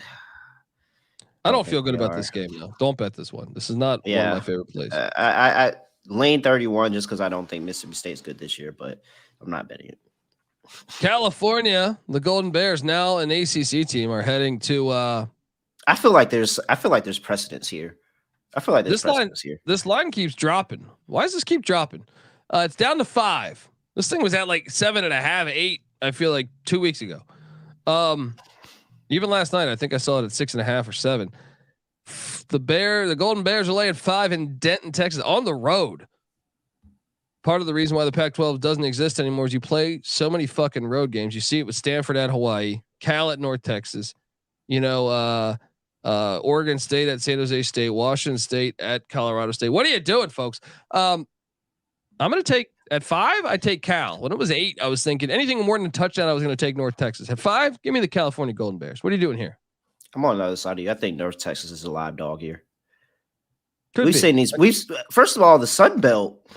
I don't feel good about this game though. Don't bet this one. This is not one of my favorite plays. I lane 31 just because I don't think Mississippi State's good this year, but I'm not betting it. California, the Golden Bears, now an ACC team, are heading to. I feel like there's precedence here. This line keeps dropping. Why does this keep dropping? It's down to 5. This thing was at like 7.5, 8. I feel like 2 weeks ago. Even last night, I think I saw it at 6.5 or 7. The Golden Bears are laying 5 in Denton, Texas, on the road. Part of the reason why the Pac-12 doesn't exist anymore is you play so many fucking road games. You see it with Stanford at Hawaii, Cal at North Texas, Oregon State at San Jose State, Washington State at Colorado State. What are you doing, folks? I'm going to take at 5. I take Cal. When it was 8, I was thinking anything more than a touchdown, I was going to take North Texas. At 5, give me the California Golden Bears. What are you doing here? I'm on the other side of you. I think North Texas is a live dog here. First of all, the Sun Belt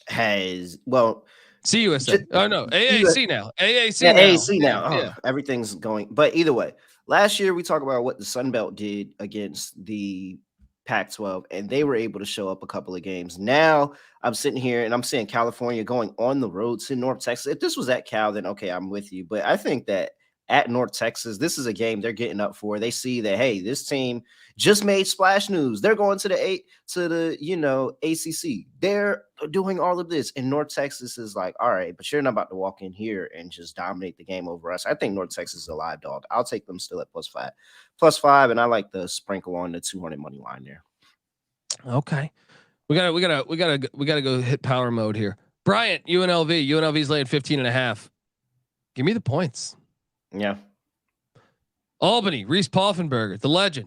has CUSA. Oh no, AAC now. AAC now. Everything's going. But either way, last year we talked about what the Sun Belt did against the Pac-12, and they were able to show up a couple of games. Now I'm sitting here and I'm seeing California going on the road to North Texas. If this was at Cal, then okay, I'm with you. But I think that at North Texas, this is a game they're getting up for. They see that, hey, this team just made splash news. They're going to the ACC. They're doing all of this, and North Texas is like, all right, but you're not about to walk in here and just dominate the game over us. I think North Texas is a live dog. I'll take them still at +5, and I like the sprinkle on the 200 money line there. Okay, we gotta go hit power mode here. Bryant, UNLV's laying 15.5. Give me the points. Yeah. Albany, Reese Poffenberger, the legend,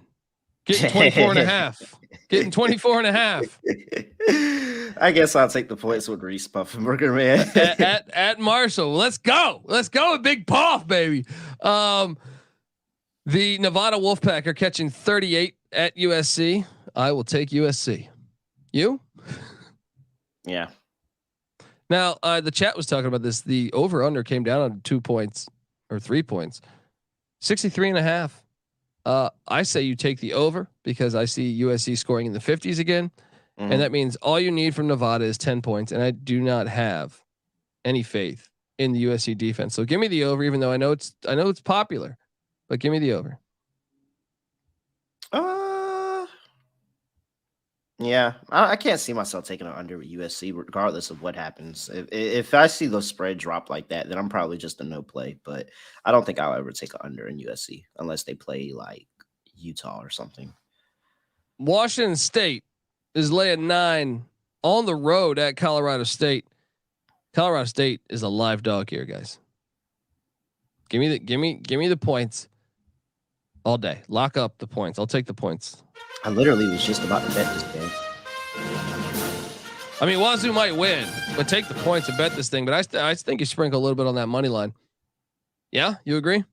getting 24.5. Getting 24.5. I guess I'll take the points with Reese Poffenberger, man. at Marshall. Let's go with Big Poff, baby. The Nevada Wolfpack are catching 38 at USC. I will take USC. You? Yeah. Now, the chat was talking about this. The over under came down on 2 points or 3 points. 63.5. I say you take the over because I see USC scoring in the 50s again. Mm-hmm. And that means all you need from Nevada is 10 points. And I do not have any faith in the USC defense. So give me the over, even though I know it's popular, but give me the over. Yeah, I can't see myself taking an under with USC, regardless of what happens. If I see the spread drop like that, then I'm probably just a no play. But I don't think I'll ever take an under in USC unless they play like Utah or something. Washington State is laying 9 on the road at Colorado State. Colorado State is a live dog here, guys. Give me the points all day. Lock up the points. I'll take the points. I literally was just about to bet this game. I mean, Wazoo might win, but take the points and bet this thing. But I think you sprinkle a little bit on that money line. Yeah, you agree?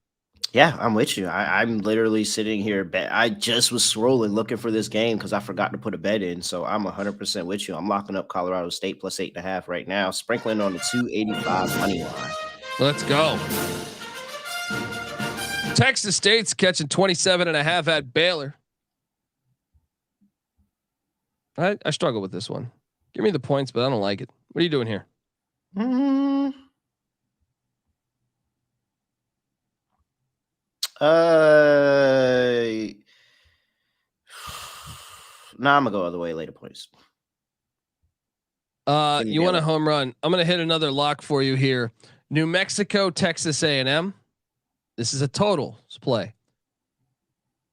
Yeah, I'm with you. I'm literally sitting here. I just was scrolling looking for this game because I forgot to put a bet in. So I'm 100% with you. I'm locking up Colorado State plus 8.5 right now, sprinkling on the 285 money line. Let's go. Texas State's catching 27.5 at Baylor. I struggle with this one. Give me the points, but I don't like it. What are you doing here? No, I'm gonna go all the way later points. You want a home run? I'm gonna hit another lock for you here. New Mexico, Texas A&M. This is a total play.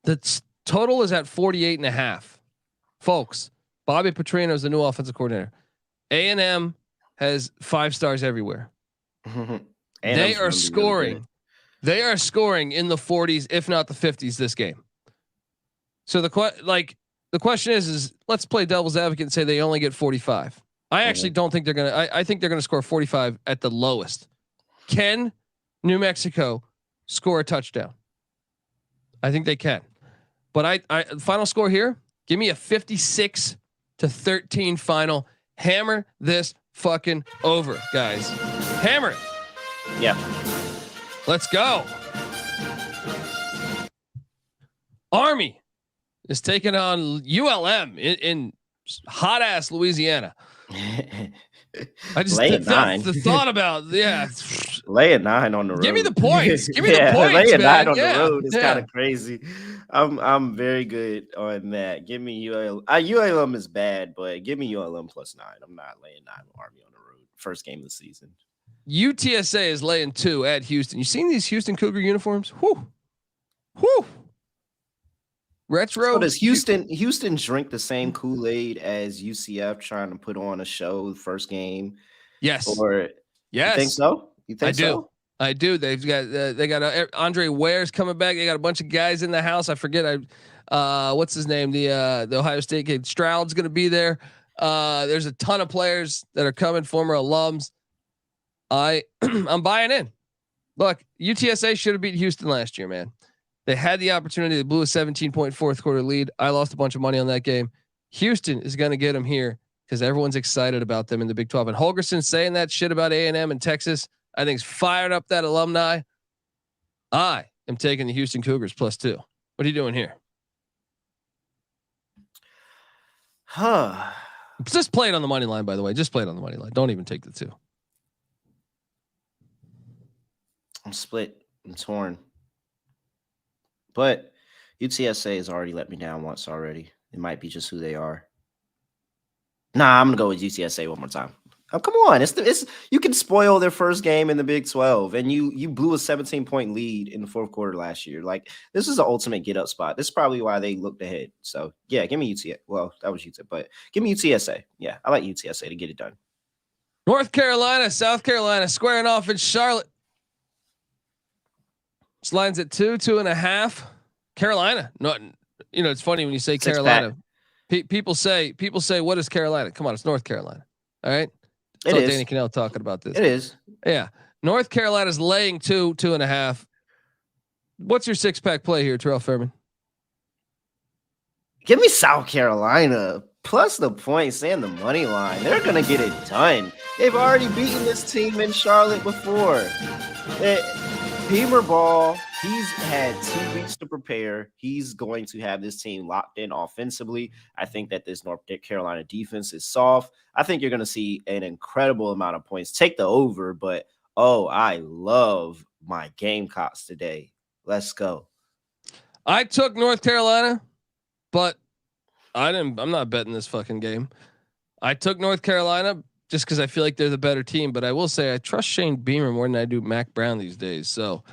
The total is at 48.5. Folks, Bobby Petrino is the new offensive coordinator. A&M has 5 stars everywhere. They are scoring. Really, they are scoring in the 40s, if not the 50s, this game. So the question is let's play devil's advocate and say they only get 45. I actually don't think they're gonna. I think they're gonna score 45 at the lowest. Can New Mexico score a touchdown? I think they can. But I final score here. Give me a 56-13 final. Hammer this fucking over, guys. Hammer it. Yeah. Let's go. Army is taking on ULM in hot ass Louisiana. I just the thought about lay a 9 on the road. Give me the points. Give me the points. Lay a 9 on the road is kind of crazy. I'm very good on that. Give me ULM. ULM is bad, but give me ULM plus 9. I'm not laying 9 with Army on the road. First game of the season. UTSA is laying 2 at Houston. You seen these Houston Cougar uniforms? Whoo. Retro. So does Houston drink the same Kool-Aid as UCF trying to put on a show first game? Yes. Or yes. You think so? You think so? I do. They've got they got Andre Ware's coming back. They got a bunch of guys in the house. I forget what's his name? The Ohio State kid Stroud's going to be there. There's a ton of players that are coming, former alums. I'm buying in. Look, UTSA should have beat Houston last year, man. They had the opportunity. They blew a 17-point fourth quarter lead. I lost a bunch of money on that game. Houston is going to get them here because everyone's excited about them in the Big 12. And Holgorsen saying that shit about A&M and Texas, I think, is fired up that alumni. I am taking the Houston Cougars plus 2. What are you doing here? Just play it on the money line, by the way. Just play it on the money line. Don't even take the 2. I'm split. I'm torn. But UTSA has already let me down once already. It might be just who they are. Nah, I'm gonna go with UTSA one more time. Oh, come on. It's you can spoil their first game in the Big 12, and you blew a 17-point lead in the fourth quarter last year. Like, this is the ultimate get up spot. This is probably why they looked ahead. So yeah, give me UTSA. Well, that was UTSA, but give me UTSA. Yeah, I like UTSA to get it done. North Carolina, South Carolina squaring off in Charlotte. This line's at 2.5. Carolina. No, it's funny when you say Carolina. People say, what is Carolina? Come on, it's North Carolina. All right. It is. Danny Cannell talking about this. It is. Yeah. North Carolina's laying 2.5. What's your 6-pack play here, Terrell Fairman? Give me South Carolina plus the points and the money line. They're gonna get it done. They've already beaten this team in Charlotte before. Beamer Ball, he's had 2 weeks to prepare. He's going to have this team locked in offensively. I think that this North Carolina defense is soft. I think you're going to see an incredible amount of points. Take the over, but I love my Gamecocks today. Let's go. I took North Carolina, but I'm not betting this fucking game. I took North Carolina just because I feel like they're the better team, but I will say I trust Shane Beamer more than I do Mac Brown these days. So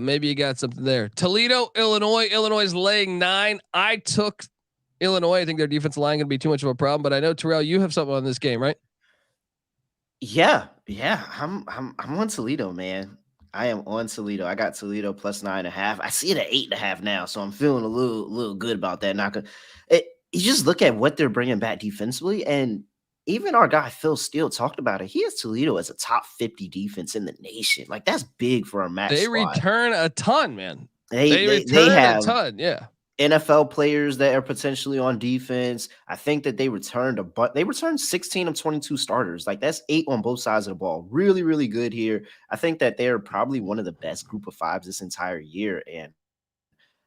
maybe you got something there. Toledo, Illinois. Illinois is laying 9. I took Illinois. I think their defensive line going to be too much of a problem, but I know Terrell, you have something on this game, right? Yeah. I'm on Toledo, man. I am on Toledo. I got Toledo plus 9.5. I see it at 8.5 now, so I'm feeling a little good about that. Not gonna. You just look at what they're bringing back defensively, and even our guy Phil Steele talked about it. He has Toledo as a top 50 defense in the nation. Like that's big for a match. They squad. Return a ton, man. They return have a ton. Yeah. NFL players that are potentially on defense. I think that they returned 16 of 22 starters. Like that's 8 on both sides of the ball. Really, really good here. I think that they're probably one of the best group of 5s this entire year. And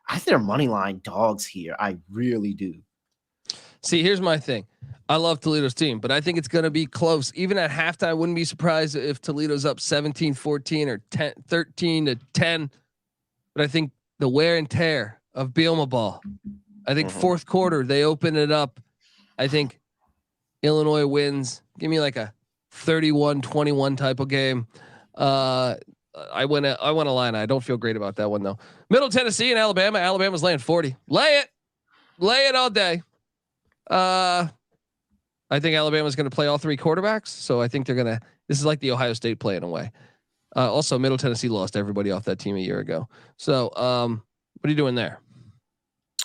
I think they're money line dogs here. I really do. See, here's my thing. I love Toledo's team, but I think it's going to be close. Even at halftime, I wouldn't be surprised if Toledo's up 17-14 or 13-10. But I think the wear and tear of Bielema ball. I think fourth quarter they open it up. I think Illinois wins. Give me like a 31-21 type of game. I went a line. I don't feel great about that one though. Middle Tennessee and Alabama. Alabama's laying 40. Lay it all day. I think Alabama's going to play all 3 quarterbacks. So I think this is like the Ohio State play in a way. Also Middle Tennessee lost everybody off that team a year ago. So, what are you doing there?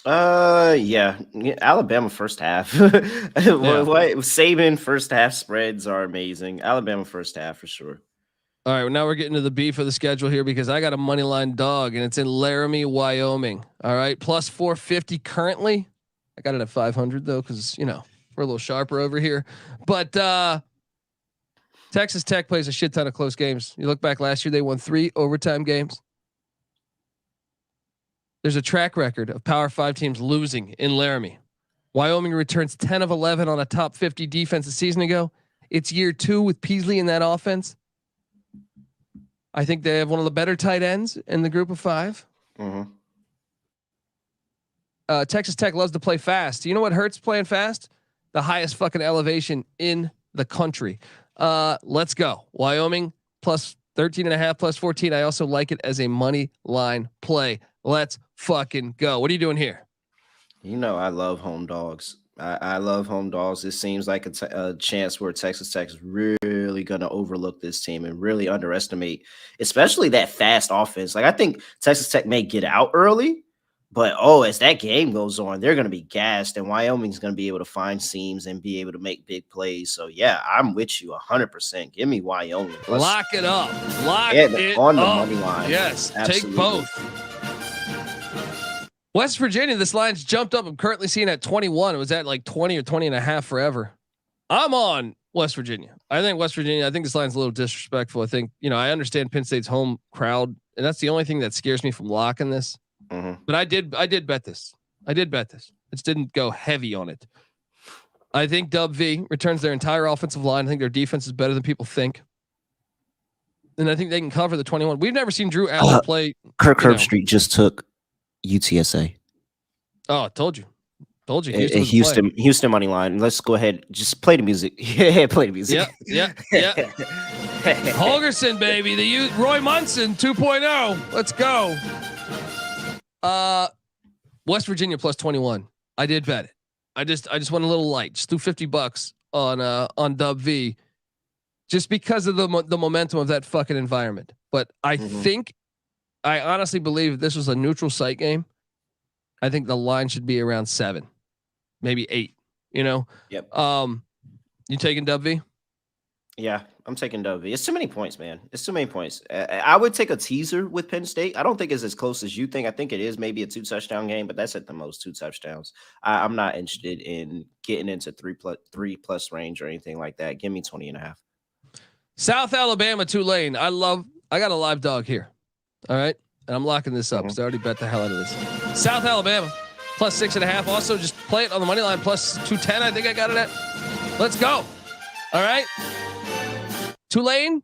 Yeah, Alabama first half. Saban first half spreads are amazing. Alabama first half for sure. All right, well, now we're getting to the beef of the schedule here because I got a money line dog and it's in Laramie, Wyoming. All right, plus 450 currently. I got it at 500 though, because we're a little sharper over here. But Texas Tech plays a shit ton of close games. You look back last year, they won 3 overtime games. There's a track record of Power 5 teams losing in Laramie. Wyoming returns 10 of 11 on a top 50 defense a season ago. It's year 2 with Peasley in that offense. I think they have one of the better tight ends in the group of 5. Mm-hmm. Texas Tech loves to play fast. You know what hurts playing fast? The highest fucking elevation in the country. Let's go. Wyoming plus 13.5 plus 14. I also like it as a money line play. Let's fucking go. What are you doing here? I love home dogs. I love home dogs. This seems like a chance where Texas Tech is really going to overlook this team and really underestimate, especially that fast offense. Like I think Texas Tech may get out early, but as that game goes on, they're going to be gassed, and Wyoming's going to be able to find seams and be able to make big plays. So yeah, I'm with you 100%. Give me Wyoming. Lock it up. Lock it on the up. Money line. Yes, absolutely. Take both. West Virginia, this line's jumped up. I'm currently seeing at 21. It was at like 20 or 20.5 forever. I'm on West Virginia. I think this line's a little disrespectful. I think, I understand Penn State's home crowd, and that's the only thing that scares me from locking this. Mm-hmm. But I did bet this. It just didn't go heavy on it. I think Dub V returns their entire offensive line. I think their defense is better than people think. And I think they can cover the 21. We've never seen Drew Allen play. Kirk Herbstreit just took UTSA. Oh, I told you. Houston money line. Let's go ahead. Just play the music. Yeah, play the music. Yeah. Holgerson, baby. Roy Munson 2.0. Let's go. West Virginia plus 21. I did bet it. I just went a little light. Just threw $50 on Dub V, just because of the momentum of that fucking environment. But I honestly believe if this was a neutral site game, I think the line should be around 7, maybe 8. Yep. You taking Dub V? Yeah, I'm taking Dub V. It's too many points, man. It's too many points. I would take a teaser with Penn State. I don't think it's as close as you think. I think it is maybe a 2-touchdown game, but that's at the most 2 touchdowns. I'm not interested in getting into 3+ range or anything like that. Give me 20.5. South Alabama, Tulane. I got a live dog here. All right. And I'm locking this up because I already bet the hell out of this. South Alabama plus 6.5. Also just play it on the money line plus 210. I think I got it at. Let's go. All right. Tulane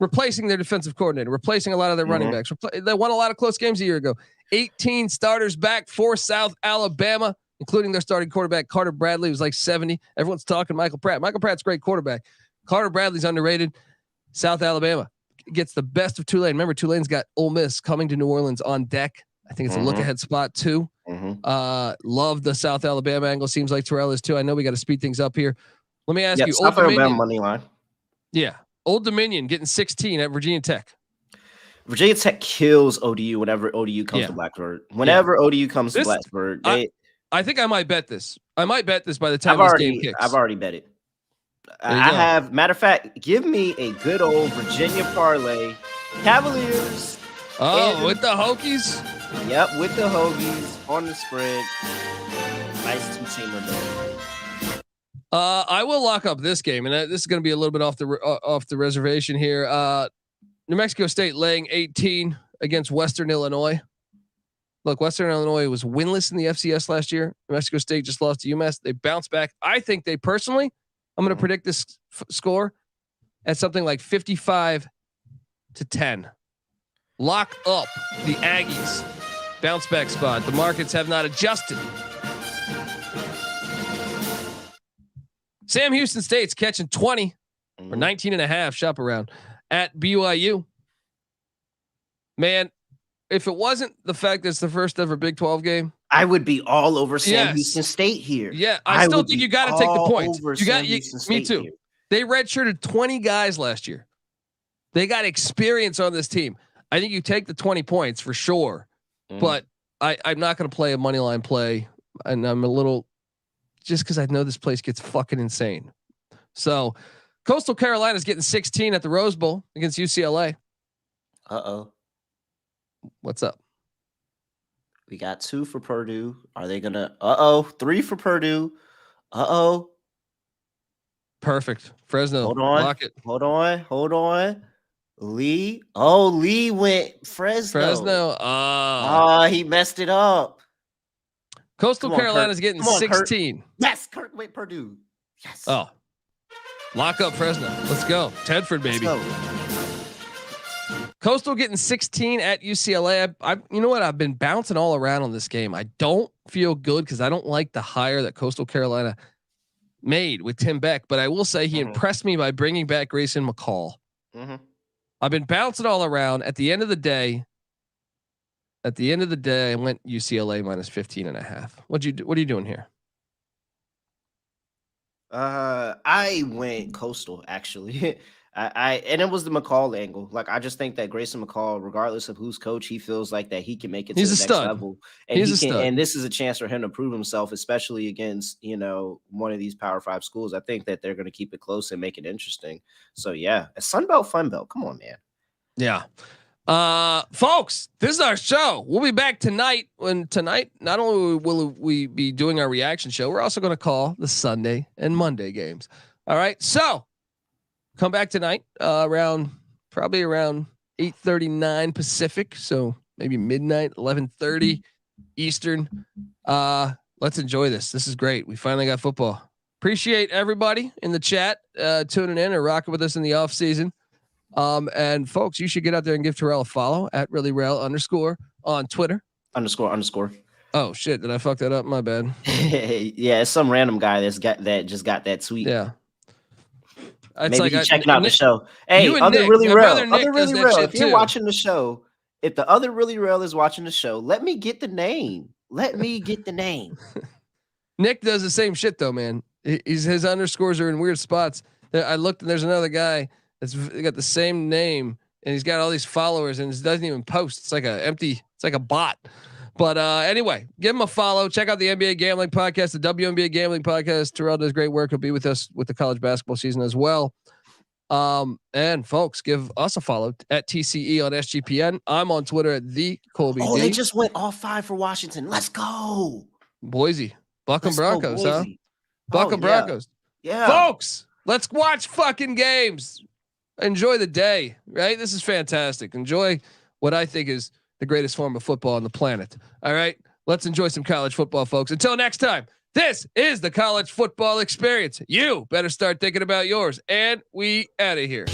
replacing their defensive coordinator, replacing a lot of their running backs. They won a lot of close games a year ago. 18 starters back for South Alabama. including their starting quarterback, Carter Bradley, who's like 70. Everyone's talking Michael Pratt. Michael Pratt's a great quarterback. Carter Bradley's underrated. South Alabama gets the best of Tulane. Remember, Tulane's got Ole Miss coming to New Orleans on deck. I think it's a look ahead spot too. Love the South Alabama angle. Seems like Terrell is too. I know we got to speed things up here. Let me ask you, South Alabama money line. Yeah. Old Dominion getting 16 at Virginia Tech. Virginia Tech kills ODU whenever ODU comes to Blacksburg. Whenever ODU comes to Blacksburg, I think I might bet this. I might bet this by the time this game kicks. I've already bet it. I have. Matter of fact, give me a good old Virginia parlay. Cavaliers. With the Hokies? Yep, with the Hokies on the spread. Nice two-teamer. I will lock up this game, and this is going to be a little bit off the reservation here. New Mexico State laying 18 against Western Illinois. Look, Western Illinois was winless in the FCS last year. New Mexico State just lost to UMass. They bounced back. I think they personally, I'm going to predict this score at something like 55-10. Lock up the Aggies. Bounce back spot. The markets have not adjusted. Sam Houston State's catching 20 or 19.5 shop around at BYU. Man, if it wasn't the fact that it's the first ever Big 12 game, I would be all over Sam Houston State here. Yeah, I still think you got to take the points. Me too. Here. They redshirted 20 guys last year. They got experience on this team. I think you take the 20 points for sure, but I'm not going to play a money line play, and I'm a little just because I know this place gets fucking insane. So, Coastal Carolina's getting 16 at the Rose Bowl against UCLA. What's up? We got 2 for Purdue. Are they gonna? 3 for Purdue. Perfect. Fresno. Hold on. Lock it. Hold on. Lee. Oh, Lee went Fresno. He messed it up. Coastal Carolina's getting 16. Kurt. Yes, Kirk went Purdue. Yes. Oh. Lock up Fresno. Let's go. Tedford, baby. Coastal getting 16 at UCLA. You know what? I've been bouncing all around on this game. I don't feel good because I don't like the hire that Coastal Carolina made with Tim Beck, but I will say he impressed me by bringing back Grayson McCall. I've been bouncing all around. At the end of the day, I went UCLA minus 15.5. What are you doing here? I went Coastal actually. And it was the McCall angle. Like, I just think that Grayson McCall, regardless of who's coach, he feels like that he can make it to the next level. And and this is a chance for him to prove himself, especially against, one of these Power 5 schools. I think that they're going to keep it close and make it interesting. So yeah, a Sunbelt Fun Belt. Come on, man. Yeah. Folks, this is our show. We'll be back tonight. Tonight, not only will we be doing our reaction show, we're also going to call the Sunday and Monday games. All right. So come back tonight, probably around 8:39 Pacific. So maybe midnight, 11:30 Eastern. Let's enjoy this. This is great. We finally got football. Appreciate everybody in the chat, tuning in or rocking with us in the off season. And folks, you should get out there and give Terrell a follow at @reallyrail_ on Twitter. __. Oh shit. Did I fuck that up? My bad. Yeah. It's some random guy just got that tweet. Yeah. It's maybe checking out the show. Hey, other really real. If you're watching the show, if the other really real is watching the show, let me get the name. Nick does the same shit though, man. His underscores are in weird spots. I looked and there's another guy that's got the same name and he's got all these followers and he doesn't even post. It's like a bot. But anyway, give him a follow. Check out the NBA Gambling Podcast, the WNBA Gambling Podcast. Terrell does great work. He'll be with us with the college basketball season as well. And folks, give us a follow at TCE on SGPN. I'm on Twitter at the Colby. Oh, they just went all 5 for Washington. Let's go. Boise. Buck and Broncos, huh? Buck and Broncos. Yeah. Folks, let's watch fucking games. Enjoy the day, right? This is fantastic. Enjoy what I think is the greatest form of football on the planet. All right. Let's enjoy some college football, folks. Until next time, this is the college football experience. You better start thinking about yours. And we out of here.